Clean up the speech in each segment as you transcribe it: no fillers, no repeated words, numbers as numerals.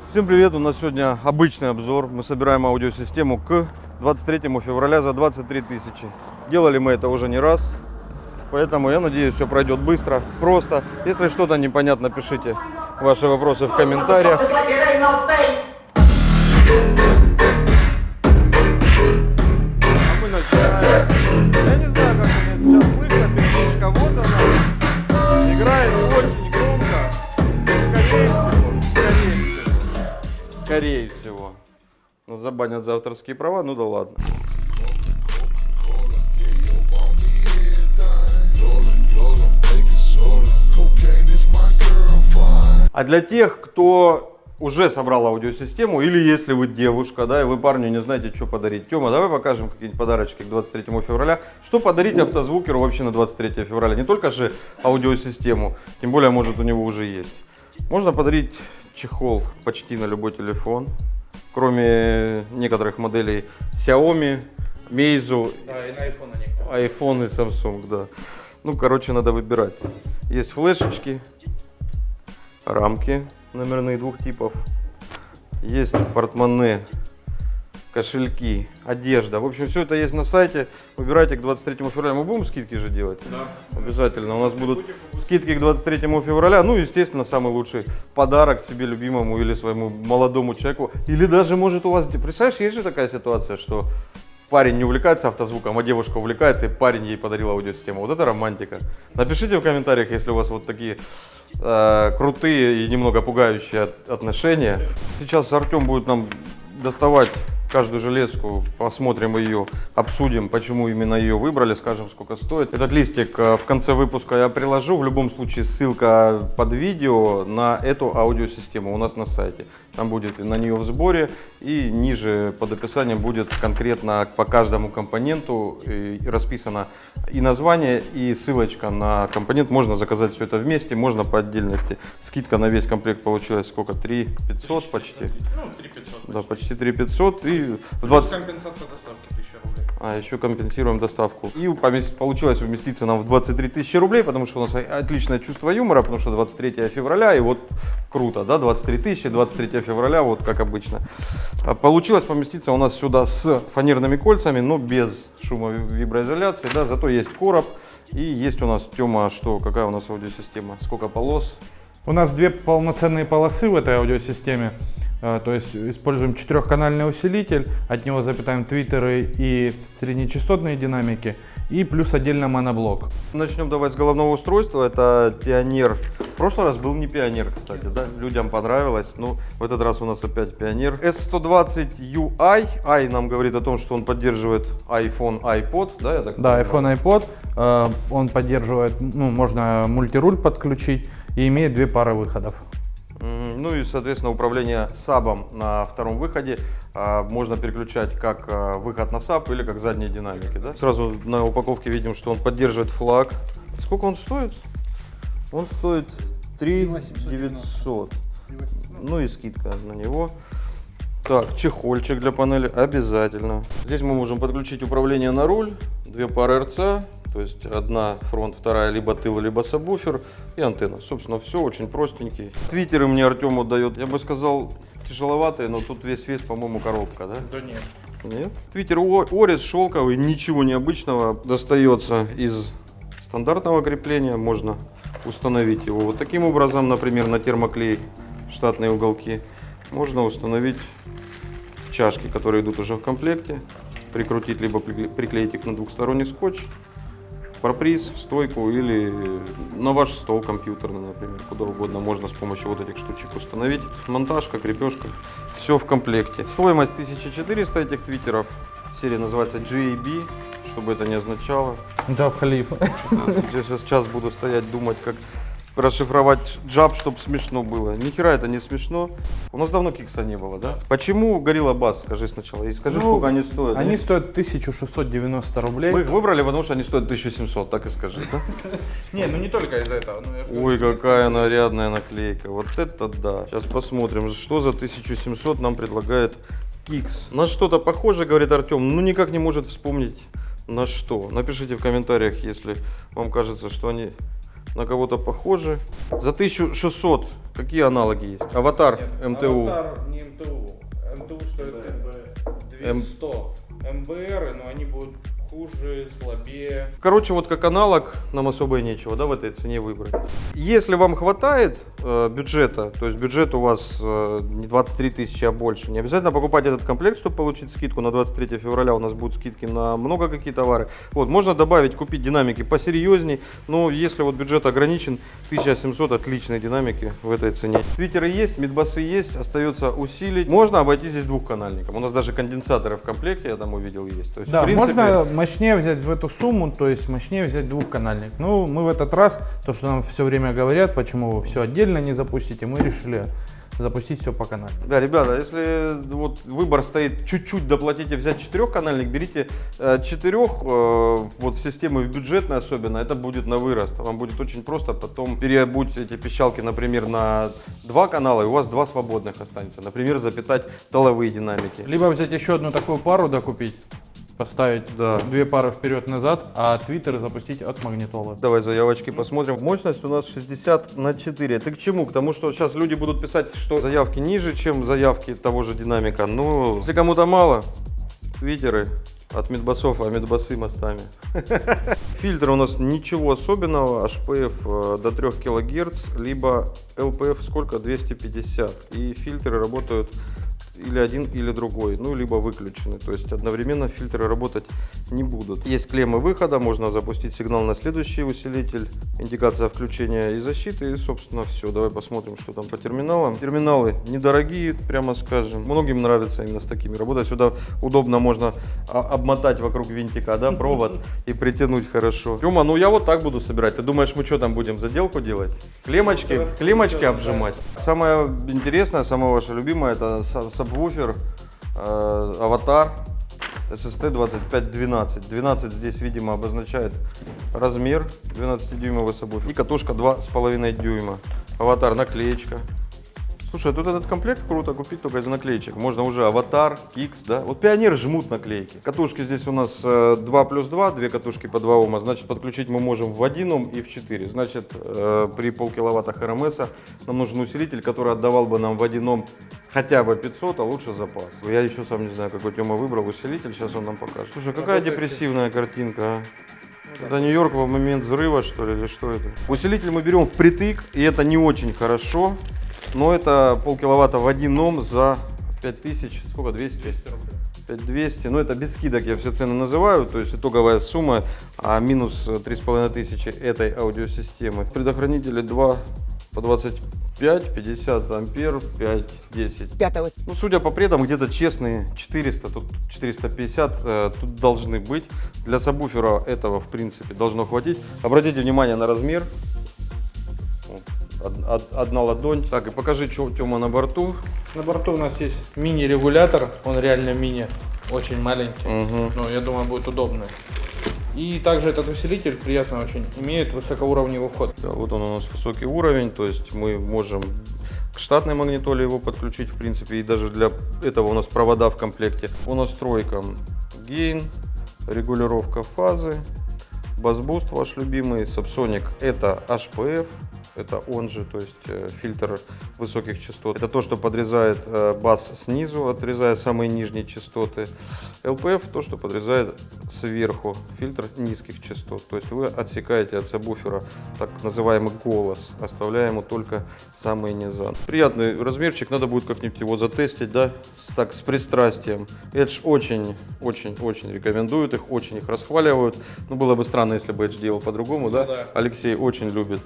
Всем привет! У нас сегодня обычный обзор. Мы собираем аудиосистему к 23 февраля за 23 тысячи. Делали мы это уже не раз, поэтому я надеюсь, все пройдет быстро, просто. Если что-то непонятно, пишите ваши вопросы в комментариях. А мы начинаем. Я не знаю, как меня сейчас слышно, перекличка, вот она. Играет очень громко. Скорее всего. Но забанят за авторские права, ну да ладно. А для тех, кто уже собрал аудиосистему, или если вы девушка, да, и вы парню не знаете, что подарить. Тёма, давай покажем какие-нибудь подарочки к 23 февраля. Что подарить автозвукеру вообще на 23 февраля? Не только же аудиосистему, тем более, может, у него уже есть. Можно подарить чехол почти на любой телефон, кроме некоторых моделей Xiaomi, Meizu, Да, и на iPhone некоторые. iPhone и Samsung, да. Ну, короче, надо выбирать. Есть флешечки, рамки номерные двух типов, есть портмоне, кошельки, одежда. В общем, все это есть на сайте. Выбирайте к 23 февраля. Мы будем скидки же делать? Да. Обязательно. У нас будут скидки к 23 февраля. Ну, естественно, самый лучший подарок себе любимому или своему молодому человеку. Или даже, может, у вас... Представляешь, есть же такая ситуация, что парень не увлекается автозвуком, а девушка увлекается, и парень ей подарил аудиосистему. Вот это романтика. Напишите в комментариях, если у вас вот такие крутые и немного пугающие отношения. Сейчас Артем будет нам доставать каждую железку, посмотрим ее, обсудим, почему именно ее выбрали, скажем, сколько стоит. Этот листик в конце выпуска я приложу. В любом случае ссылка под видео на эту аудиосистему у нас на сайте. Там будет на нее в сборе, и ниже под описанием будет конкретно по каждому компоненту расписано и название, и ссылочка на компонент. Можно заказать все это вместе, можно по отдельности. Скидка на весь комплект получилась сколько? 3 500 почти? Ну, 3 500. Да, почти 3 500 и в 20... 20... компенсация доставки 1000 рублей. А, еще компенсируем доставку. И получилось уместиться нам в 23 тысячи рублей, потому что у нас отличное чувство юмора, потому что 23 февраля, и вот круто, да, 23 тысячи, 23 февраля, вот как обычно. Получилось поместиться у нас сюда с фанерными кольцами, но без шумовиброизоляции, да, зато есть короб, и есть у нас, Тёма, что, какая у нас аудиосистема, сколько полос? У нас две полноценные полосы в этой аудиосистеме. То есть используем четырехканальный усилитель, от него запитаем твиттеры и среднечастотные динамики, и плюс отдельно моноблок. Начнем давать с головного устройства. Это Пионер. В прошлый раз был не Пионер, кстати, да? Людям понравилось. Ну, в этот раз у нас опять Пионер. S120UI. i нам говорит о том, что он поддерживает iPhone, iPod, да? Я так Да, понимаю? iPhone, iPod. Он поддерживает, ну, можно мультируль подключить и имеет две пары выходов. Ну и, соответственно, управление сабом на втором выходе можно переключать как выход на саб или как задние динамики. Да? Сразу на упаковке видим, что он поддерживает флаг. Сколько он стоит? Он стоит 3 900. Ну и скидка на него. Так, чехольчик для панели обязательно. Здесь мы можем подключить управление на руль, две пары РЦ. То есть одна фронт, вторая либо тыл, либо сабвуфер и антенна. Собственно, все очень простенький. Твиттеры мне Артем отдает, я бы сказал, тяжеловатые, но тут весь вес, по-моему, коробка, да? Да нет. Нет? Твиттер Орис шелковый, ничего необычного. Достается из стандартного крепления, можно установить его вот таким образом, например, на термоклей штатные уголки. Можно установить чашки, которые идут уже в комплекте, прикрутить, либо приклеить их на двухсторонний скотч. Проприз, в стойку или на ваш стол компьютерный, например, куда угодно можно с помощью вот этих штучек установить. Монтажка, крепежка, все в комплекте. Стоимость 1400 этих твиттеров. Серия называется GAB, чтобы это не означало. Джаб Халиф. Я сейчас буду стоять, думать, как расшифровать джаб, чтобы смешно было. Ни хера это не смешно. У нас давно кикса не было, да? Почему Gorilla Bass, скажи сначала. И скажи, сколько они стоят. Они стоят 1690 рублей. Мы их выбрали, потому что они стоят 1700, так и скажи, да? Не, ну не только из-за этого. Ну, я же Ой, говорю, какая нарядная наклейка. Вот это да. Сейчас посмотрим, что за 1700 нам предлагает Kix. На что-то похоже, говорит Артем, ну никак не может вспомнить на что. Напишите в комментариях, если вам кажется, что они на кого-то похожи. За 1600 Какие аналоги есть? Аватар, МТУ. Аватар не МТУ. МТУ стоит как бы 2100. МБР, но они будут хуже, слабее. Короче, вот как аналог нам особо и нечего, да, в этой цене выбрать. Если вам хватает бюджета, то есть бюджет у вас не 23 тысячи, а больше, не обязательно покупать этот комплект, чтобы получить скидку. На 23 февраля у нас будут скидки на много какие товары. Вот, можно добавить, купить динамики посерьезней, но если вот бюджет ограничен, 1700 отличные динамики в этой цене. Твиттеры есть, мидбасы есть, остается усилить. Можно обойтись здесь двухканальником. У нас даже конденсаторы в комплекте, я там увидел, есть. То есть, Да, в принципе, можно мощнее взять в эту сумму, то есть мощнее взять двухканальник. Ну, мы в этот раз, то, что нам все время говорят, почему вы все отдельно не запустите, мы решили запустить все по каналу. Да, ребята, если вот выбор стоит чуть-чуть доплатить и взять четырехканальник, берите четырех, вот в системы в бюджетной особенно, это будет на вырост. Вам будет очень просто потом переобуть эти пищалки, например, на 2 канала, и у вас 2 свободных останется. Например, запитать тыловые динамики. Либо взять еще одну такую пару докупить, поставить Да. 2 пары вперед-назад, а твиттер запустить от магнитолы. Давай заявочки посмотрим. Мощность у нас 60/4. Ты к чему? К тому, что сейчас люди будут писать, что заявки ниже, чем заявки того же динамика. Ну, если кому-то мало, твиттеры от мидбасов, а мидбасы мостами. Фильтр у нас ничего особенного. HPF до 3 кГц, либо LPF сколько? 250. И фильтры работают или один, или другой, ну, либо выключены. То есть одновременно фильтры работать не будут. Есть клеммы выхода, можно запустить сигнал на следующий усилитель, индикация включения и защиты, и, собственно, все. Давай посмотрим, что там по терминалам. Терминалы недорогие, прямо скажем. Многим нравится именно с такими работать. Сюда удобно можно обмотать вокруг винтика, да, провод и притянуть хорошо. Тёма, ну я вот так буду собирать. Ты думаешь, мы что там будем, заделку делать? Клеммочки обжимать. Самое интересное, самое ваше любимое, это сабвуфер Аватар SST 2512. 12 здесь, видимо, обозначает размер 12-дюймовый сабвуфер. И катушка 2,5 дюйма. Аватар, наклеечка. Слушай, а тут этот комплект круто купить только из наклеечек. Можно уже Аватар, Кикс, да? Вот пионеры жмут наклейки. Катушки здесь у нас 2+2, 2 катушки по 2 Ома. Значит, подключить мы можем в 1 Ом и в 4. Значит, при полкиловатта РМС нам нужен усилитель, который отдавал бы нам в 1 Ом хотя бы 500, а лучше запас. Я еще сам не знаю, какой Тёма выбрал усилитель, сейчас он нам покажет. Слушай, какая депрессивная картинка, а? Это Нью-Йорк в момент взрыва, что ли, или что это? Усилитель мы берем впритык, и это не очень хорошо. Но это полкиловатта в 1 Ом за 5000, сколько, 200? 200 рублей. 5200, ну это без скидок я все цены называю, то есть итоговая сумма, а минус 3500 этой аудиосистемы. Предохранители 2 по 25, 50 ампер, 5, 10. Ну, судя по предам, где-то честные 400, тут 450 тут должны быть. Для сабвуфера этого, в принципе, должно хватить. Обратите внимание на размер. Одна ладонь. Так, и покажи, что Тёма на борту. На борту у нас есть мини-регулятор, он реально мини, очень маленький, но я думаю, будет удобно. И также этот усилитель приятно очень, имеет высокоуровневый вход. Да, вот он у нас высокий уровень, то есть мы можем к штатной магнитоле его подключить, в принципе, и даже для этого у нас провода в комплекте. По настройкам гейн, регулировка фазы, бас-буст ваш любимый, Subsonic это HPF. Это он же, то есть фильтр высоких частот. Это то, что подрезает бас снизу, отрезая самые нижние частоты. LPF то, что подрезает сверху фильтр низких частот. То есть вы отсекаете от сабвуфера так называемый голос, оставляя ему только самые низа. Приятный размерчик, надо будет как-нибудь его затестить, да, с пристрастием. Edge очень рекомендуют их, очень их расхваливают. Ну, было бы странно, если бы Edge делал по-другому, да? Алексей очень любит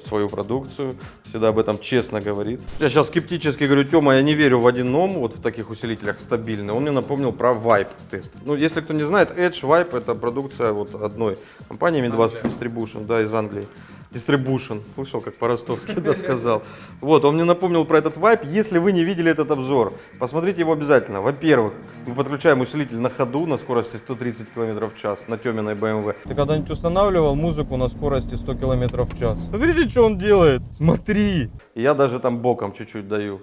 свою продукцию, всегда об этом честно говорит. Я сейчас скептически говорю: Тёма, я не верю в 1 Ом, вот в таких усилителях стабильный. Он мне напомнил про Vibe тест. Ну, если кто не знает, Edge, Vibe это продукция вот одной компании, Midbass Distribution, да, из Англии. Distribution, слышал, как по-ростовски это сказал. Вот, он мне напомнил про этот Vibe. Если вы не видели этот обзор, посмотрите его обязательно. Во-первых, мы подключаем усилитель на ходу на скорости 130 км в час на Тёминой BMW. Ты когда-нибудь устанавливал музыку на скорости 100 км в час? Смотрите, что он делает. Смотри. И я даже там боком чуть-чуть даю.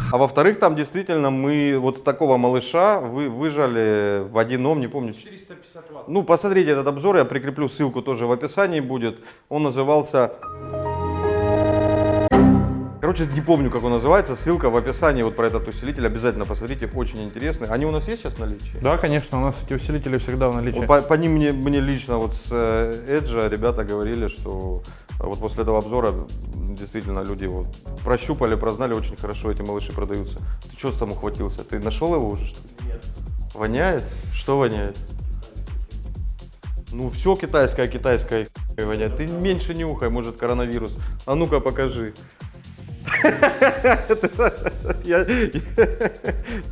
А во-вторых, там действительно мы вот с такого малыша выжали в 1 Ом, не помню. 450 ватт. Ну, посмотрите этот обзор, я прикреплю ссылку тоже в описании будет. Он назывался... Короче, не помню, как он называется, ссылка в описании вот про этот усилитель, обязательно посмотрите, очень интересный. Они у нас есть сейчас в наличии? Да, конечно, у нас эти усилители всегда в наличии. Вот по ним мне лично вот с Edge ребята говорили, что вот после этого обзора действительно люди его прощупали, прознали, очень хорошо эти малыши продаются. Ты что там ухватился? Ты нашел его уже, что ли? Нет. Воняет? Что воняет? Ну все китайское воняет. Ты меньше нюхай, может коронавирус. А ну-ка покажи.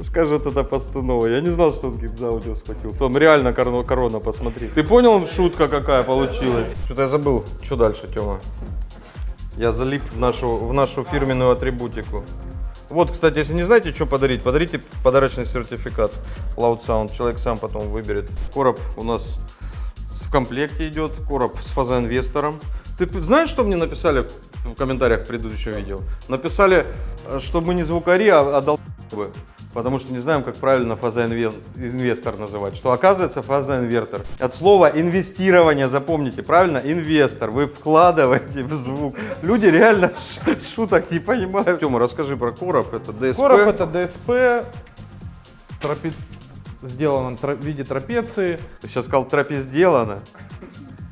Скажет это постанова. Я не знал, что он за аудио схватил. Там реально корона, посмотри. Ты понял, шутка какая получилась? Что-то я забыл. Что дальше, Тёма? Я залип в нашу фирменную атрибутику. Вот, кстати, если не знаете, что подарить, подарите подарочный сертификат Loud Sound. Человек сам потом выберет. Короб у нас в комплекте идет. Короб с фазоинвестором. Ты знаешь, что мне написали в комментариях к предыдущему видео? Написали, что мы не звукари, а долбоебы. Потому что не знаем, как правильно фазоинвестор называть. Что оказывается фазоинвертор. От слова инвестирование, запомните, правильно? Инвестор. Вы вкладываете в звук. Люди реально шуток не понимают. Тёма, расскажи про короб. Это ДСП. Короб это ДСП, сделан в виде трапеции. Ты сейчас сказал трапезделано.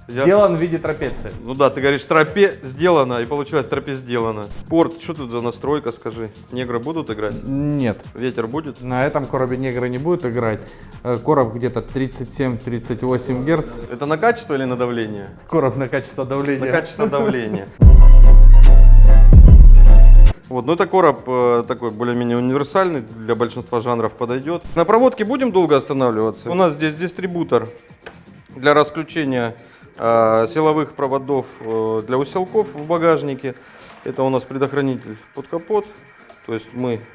Сделан в виде трапеции. Ну да, ты говоришь трапе сделано, и получилось трапе сделано. Порт, что тут за настройка, скажи? Негры будут играть? Нет. Ветер будет? На этом коробе негры не будут играть. Короб где-то 37-38 Гц. Это на качество или на давление? Короб на качество давления. На качество давления. Вот, ну это короб такой более-менее универсальный, для большинства жанров подойдет. На проводке будем долго останавливаться. У нас здесь дистрибутор для расключения силовых проводов для усилков в багажнике. Это у нас предохранитель под капот. То есть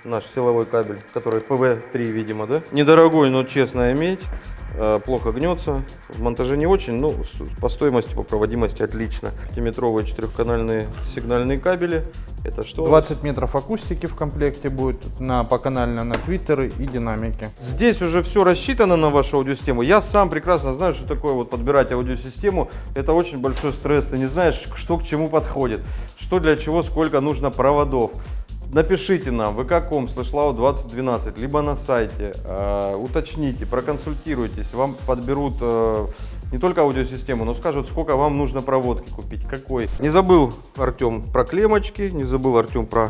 наш силовой кабель, который ПВ-3, видимо, да? Недорогой, но честно иметь. Плохо гнется. В монтаже не очень, но по стоимости, по проводимости отлично. 5-метровые 4-канальные сигнальные кабели. Это что? 20 метров акустики в комплекте будет по канальной, на твиттеры и динамики. Здесь уже все рассчитано на вашу аудиосистему. Я сам прекрасно знаю, что такое вот подбирать аудиосистему. Это очень большой стресс. Ты не знаешь, что к чему подходит, что для чего, сколько нужно проводов. Напишите нам vk.com/loud2012, либо на сайте, уточните, проконсультируйтесь, вам подберут не только аудиосистему, но скажут, сколько вам нужно проводки купить, какой. Не забыл Артем про клеммочки, не забыл Артем про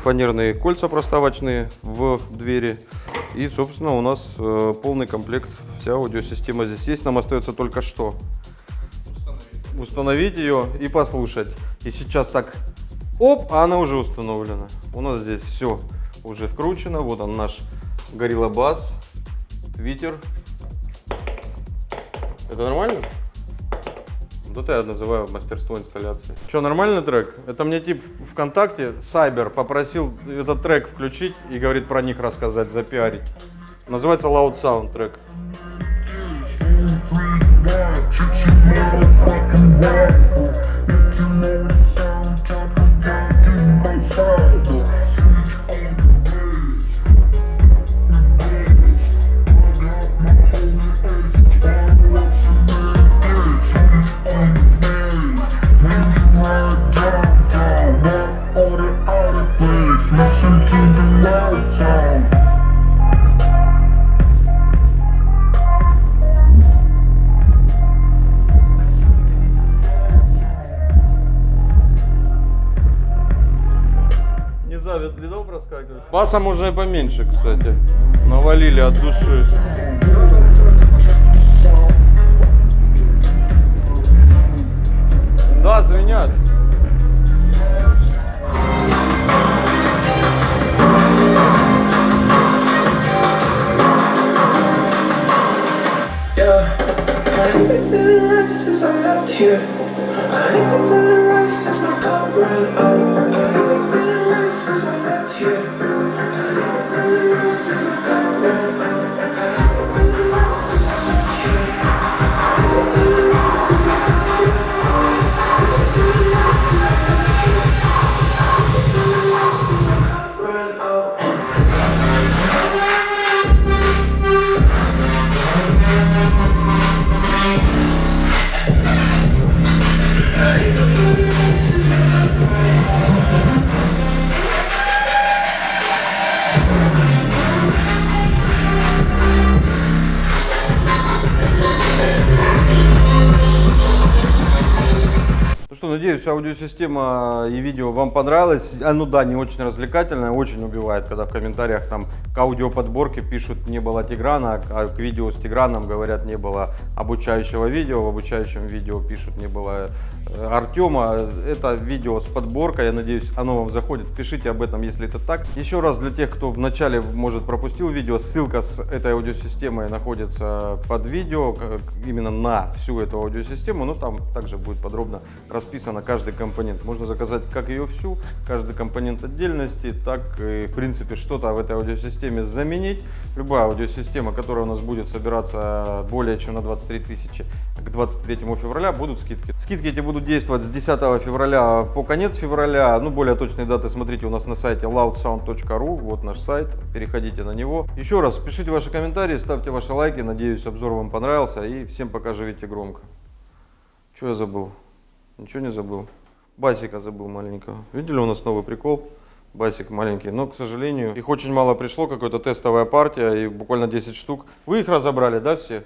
фанерные кольца проставочные в двери. И, собственно, у нас полный комплект, вся аудиосистема здесь есть. Нам остается только что установить ее и послушать. И сейчас так... Оп, а она уже установлена. У нас здесь все уже вкручено. Вот он наш Gorilla Bass, твиттер. Это нормально? Вот это я называю мастерство инсталляции. Что, нормальный трек? Это мне тип ВКонтакте, Сайбер, попросил этот трек включить и говорит про них рассказать, запиарить. Называется Loud Sound трек. Видов проскакивает. Баса можно и поменьше, кстати. Навалили от души. Да, звенят. Ну что, надеюсь, аудиосистема и видео вам понравилось. Ну да, не очень развлекательная, очень убивает, когда в комментариях там к аудиоподборке пишут не было Тиграна, а к видео с Тиграном говорят не было обучающего видео, в обучающем видео пишут не было Артема. Это видео с подборкой, я надеюсь, оно вам заходит. Пишите об этом, если это так. Еще раз для тех, кто вначале, может, пропустил видео, ссылка с этой аудиосистемой находится под видео, именно на всю эту аудиосистему, но там также будет подробно расписано каждый компонент. Можно заказать как ее всю, каждый компонент отдельности, так и, в принципе, что-то в этой аудиосистеме заменить. Любая аудиосистема, которая у нас будет собираться более чем на 23 тысячи, к 23 февраля будут скидки. Скидки эти будут действовать с 10 февраля по конец февраля. Ну, более точные dаты смотрите у нас на сайте loudsound.ru. Вот наш сайт, переходите на него. Еще раз, пишите ваши комментарии, ставьте ваши лайки. Надеюсь, обзор вам понравился. И всем пока, живите громко. Что я забыл? Ничего не забыл. Басика забыл маленького. Видели у нас новый прикол? Басик маленький, но, к сожалению, их очень мало пришло, какая-то тестовая партия, и буквально 10 штук. Вы их разобрали, да, все?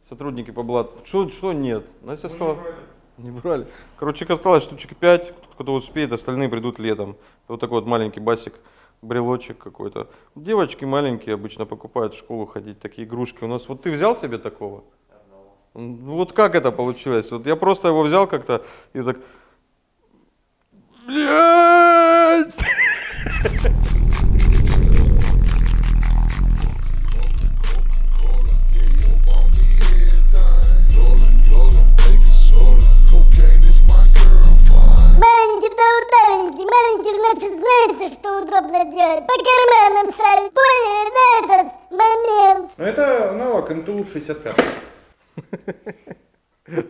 Сотрудники по блату. Что нет? Настя сказала? Не брали. Короче, их осталось штучек 5, кто успеет, остальные придут летом. Вот такой вот маленький басик, брелочек какой-то. Девочки маленькие обычно покупают в школу ходить, такие игрушки. У нас, вот ты взял себе такого? Вот как это получилось? Вот я просто его взял как-то и так... Блядь! Маленький, значит, знаете, что удобно делать? По карманам шарить, поняли, да, этот момент? Ну это аналог НТУ 65.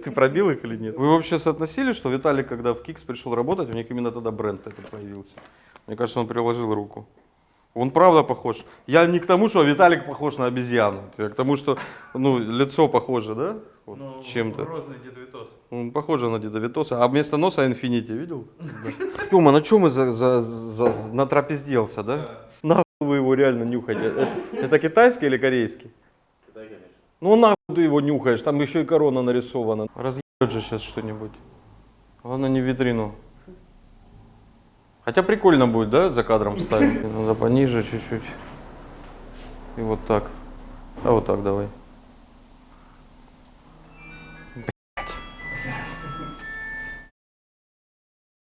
Ты пробил их или нет? Вы вообще соотносили, что Виталик, когда в Кикс пришел работать, у них именно тогда бренд этот появился? Мне кажется, он приложил руку. Он правда похож. Я не к тому, что Виталик похож на обезьяну, я к тому, что ну, лицо похоже, да? Вот, Ну, чем-то. Грозный Дед Витос. Он похож на Деда Витоса, а вместо носа Infinity, видел? Тёма, на чем мы натрапезделся, да? Нахуй вы его реально нюхаете? Это китайский или корейский? Китай, конечно. Ну нахуй ты его нюхаешь, там еще и корона нарисована. Разъебет же сейчас что-нибудь. Главное не в витрину. Хотя прикольно будет, да, за кадром ставить? Надо пониже чуть-чуть. И вот так. А вот так давай.